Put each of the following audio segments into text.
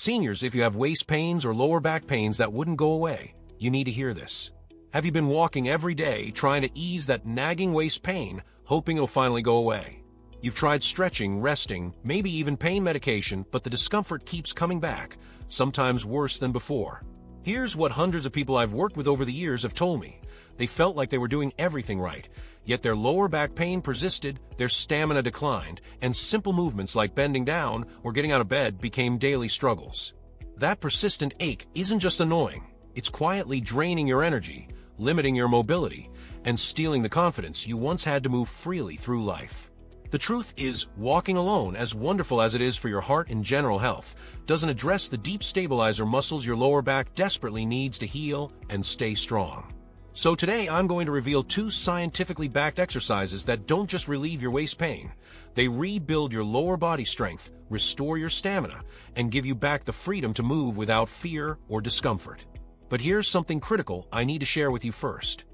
Seniors, if you have waist pains or lower back pains that wouldn't go away, you need to hear this. Have you been walking every day trying to ease that nagging waist pain, hoping it'll finally go away? You've tried stretching, resting, maybe even pain medication, but the discomfort keeps coming back, sometimes worse than before. Here's what hundreds of people I've worked with over the years have told me. They felt like they were doing everything right, yet their lower back pain persisted, their stamina declined, and simple movements like bending down or getting out of bed became daily struggles. That persistent ache isn't just annoying, it's quietly draining your energy, limiting your mobility, and stealing the confidence you once had to move freely through life. The truth is, walking alone, as wonderful as it is for your heart and general health, doesn't address the deep stabilizer muscles your lower back desperately needs to heal and stay strong. So today I'm going to reveal 2 scientifically backed exercises that don't just relieve your waist pain. They rebuild your lower body strength, restore your stamina, and give you back the freedom to move without fear or discomfort. But here's something critical I need to share with you first.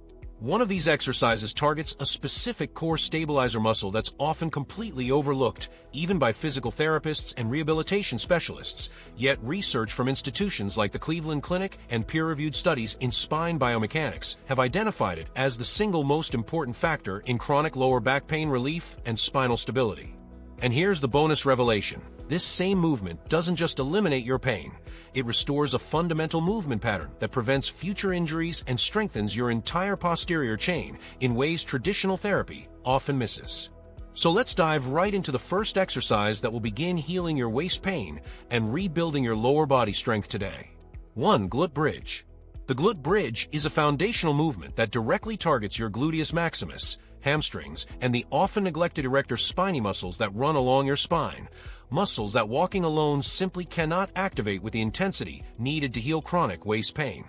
One of these exercises targets a specific core stabilizer muscle that's often completely overlooked, even by physical therapists and rehabilitation specialists. Yet research from institutions like the Cleveland Clinic and peer-reviewed studies in spine biomechanics have identified it as the single most important factor in chronic lower back pain relief and spinal stability. And here's the bonus revelation. This same movement doesn't just eliminate your pain, it restores a fundamental movement pattern that prevents future injuries and strengthens your entire posterior chain in ways traditional therapy often misses. So let's dive right into the first exercise that will begin healing your waist pain and rebuilding your lower body strength today. 1. Glute bridge. The glute bridge is a foundational movement that directly targets your gluteus maximus, hamstrings, and the often neglected erector spinae muscles that run along your spine, muscles that walking alone simply cannot activate with the intensity needed to heal chronic waist pain.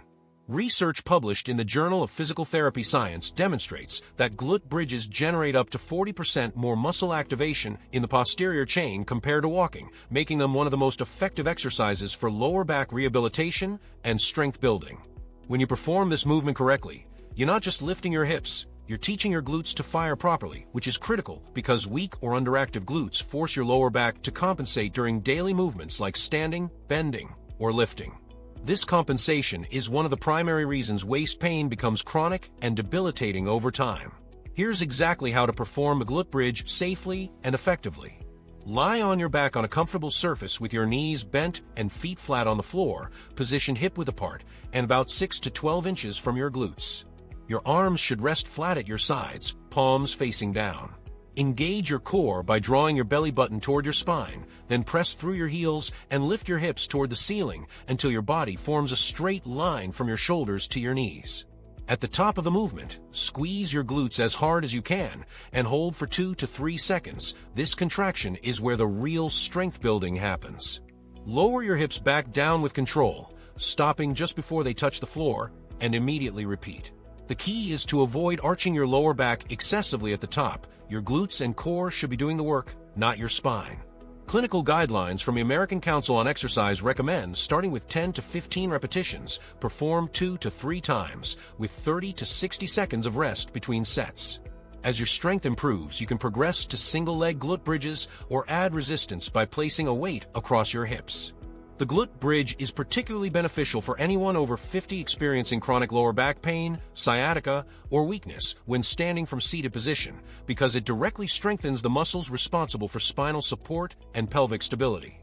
Research published in the Journal of Physical Therapy Science demonstrates that glute bridges generate up to 40% more muscle activation in the posterior chain compared to walking, making them one of the most effective exercises for lower back rehabilitation and strength building. When you perform this movement correctly, you're not just lifting your hips, you're teaching your glutes to fire properly, which is critical because weak or underactive glutes force your lower back to compensate during daily movements like standing, bending, or lifting. This compensation is one of the primary reasons waist pain becomes chronic and debilitating over time. Here's exactly how to perform a glute bridge safely and effectively. Lie on your back on a comfortable surface with your knees bent and feet flat on the floor, positioned hip-width apart and about 6 to 12 inches from your glutes. Your arms should rest flat at your sides, palms facing down. Engage your core by drawing your belly button toward your spine, then press through your heels and lift your hips toward the ceiling until your body forms a straight line from your shoulders to your knees. At the top of the movement, squeeze your glutes as hard as you can and hold for 2 to 3 seconds. This contraction is where the real strength building happens. Lower your hips back down with control, stopping just before they touch the floor, and immediately repeat. The key is to avoid arching your lower back excessively at the top. Your glutes and core should be doing the work, not your spine. Clinical guidelines from the American Council on Exercise recommend starting with 10 to 15 repetitions, perform 2 to 3 times, with 30 to 60 seconds of rest between sets. As your strength improves, you can progress to single-leg glute bridges or add resistance by placing a weight across your hips. The glute bridge is particularly beneficial for anyone over 50 experiencing chronic lower back pain, sciatica, or weakness when standing from seated position, because it directly strengthens the muscles responsible for spinal support and pelvic stability.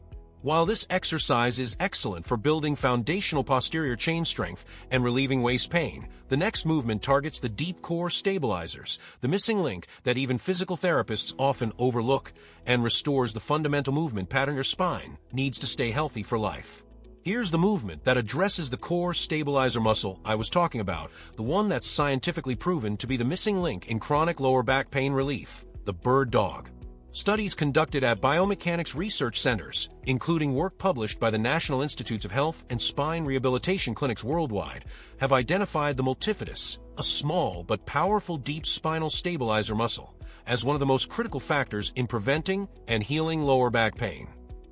While this exercise is excellent for building foundational posterior chain strength and relieving waist pain, the next movement targets the deep core stabilizers, the missing link that even physical therapists often overlook, and restores the fundamental movement pattern your spine needs to stay healthy for life. Here's the movement that addresses the core stabilizer muscle I was talking about, the one that's scientifically proven to be the missing link in chronic lower back pain relief, the bird dog. Studies conducted at biomechanics research centers, including work published by the National Institutes of Health and Spine Rehabilitation Clinics worldwide, have identified the multifidus, a small but powerful deep spinal stabilizer muscle, as one of the most critical factors in preventing and healing lower back pain.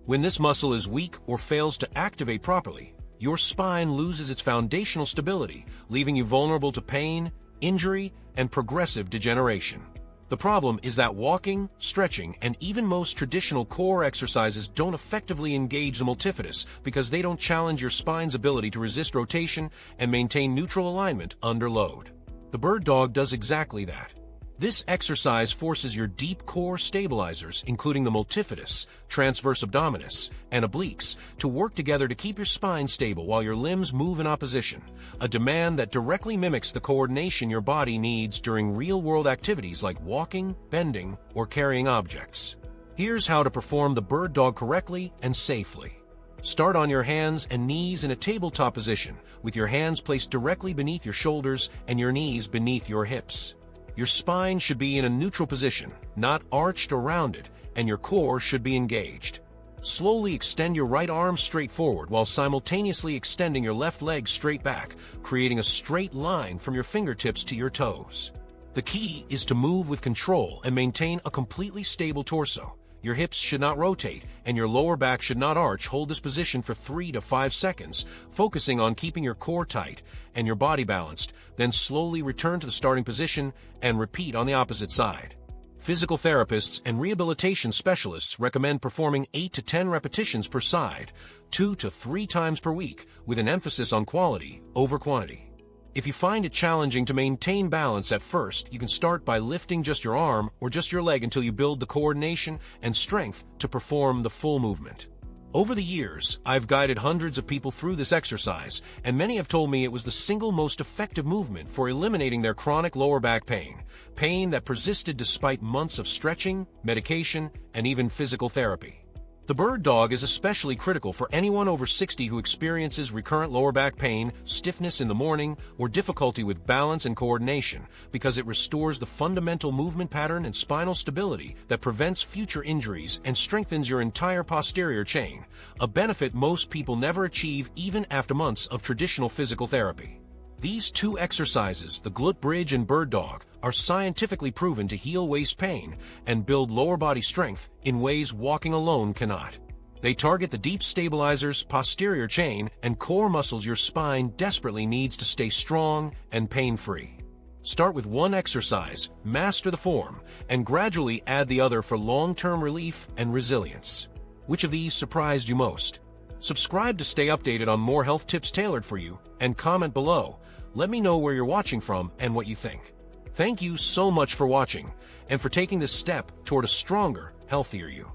When this muscle is weak or fails to activate properly, your spine loses its foundational stability, leaving you vulnerable to pain, injury, and progressive degeneration. The problem is that walking, stretching, and even most traditional core exercises don't effectively engage the multifidus because they don't challenge your spine's ability to resist rotation and maintain neutral alignment under load. The bird dog does exactly that. This exercise forces your deep core stabilizers, including the multifidus, transverse abdominis, and obliques, to work together to keep your spine stable while your limbs move in opposition, a demand that directly mimics the coordination your body needs during real-world activities like walking, bending, or carrying objects. Here's how to perform the bird dog correctly and safely. Start on your hands and knees in a tabletop position, with your hands placed directly beneath your shoulders and your knees beneath your hips. Your spine should be in a neutral position, not arched or rounded, and your core should be engaged. Slowly extend your right arm straight forward while simultaneously extending your left leg straight back, creating a straight line from your fingertips to your toes. The key is to move with control and maintain a completely stable torso. Your hips should not rotate, and your lower back should not arch. Hold this position for 3 to 5 seconds, focusing on keeping your core tight and your body balanced, then slowly return to the starting position and repeat on the opposite side. Physical therapists and rehabilitation specialists recommend performing 8 to 10 repetitions per side, 2 to 3 times per week, with an emphasis on quality over quantity. If you find it challenging to maintain balance at first, you can start by lifting just your arm or just your leg until you build the coordination and strength to perform the full movement. Over the years, I've guided hundreds of people through this exercise, and many have told me it was the single most effective movement for eliminating their chronic lower back pain that persisted despite months of stretching, medication, and even physical therapy. The bird dog is especially critical for anyone over 60 who experiences recurrent lower back pain, stiffness in the morning, or difficulty with balance and coordination, because it restores the fundamental movement pattern and spinal stability that prevents future injuries and strengthens your entire posterior chain, a benefit most people never achieve even after months of traditional physical therapy. These two exercises, the glute bridge and bird dog, are scientifically proven to heal waist pain and build lower body strength in ways walking alone cannot. They target the deep stabilizers, posterior chain, and core muscles your spine desperately needs to stay strong and pain-free. Start with one exercise, master the form, and gradually add the other for long-term relief and resilience. Which of these surprised you most? Subscribe to stay updated on more health tips tailored for you, and comment below. Let me know where you're watching from and what you think. Thank you so much for watching and for taking this step toward a stronger, healthier you.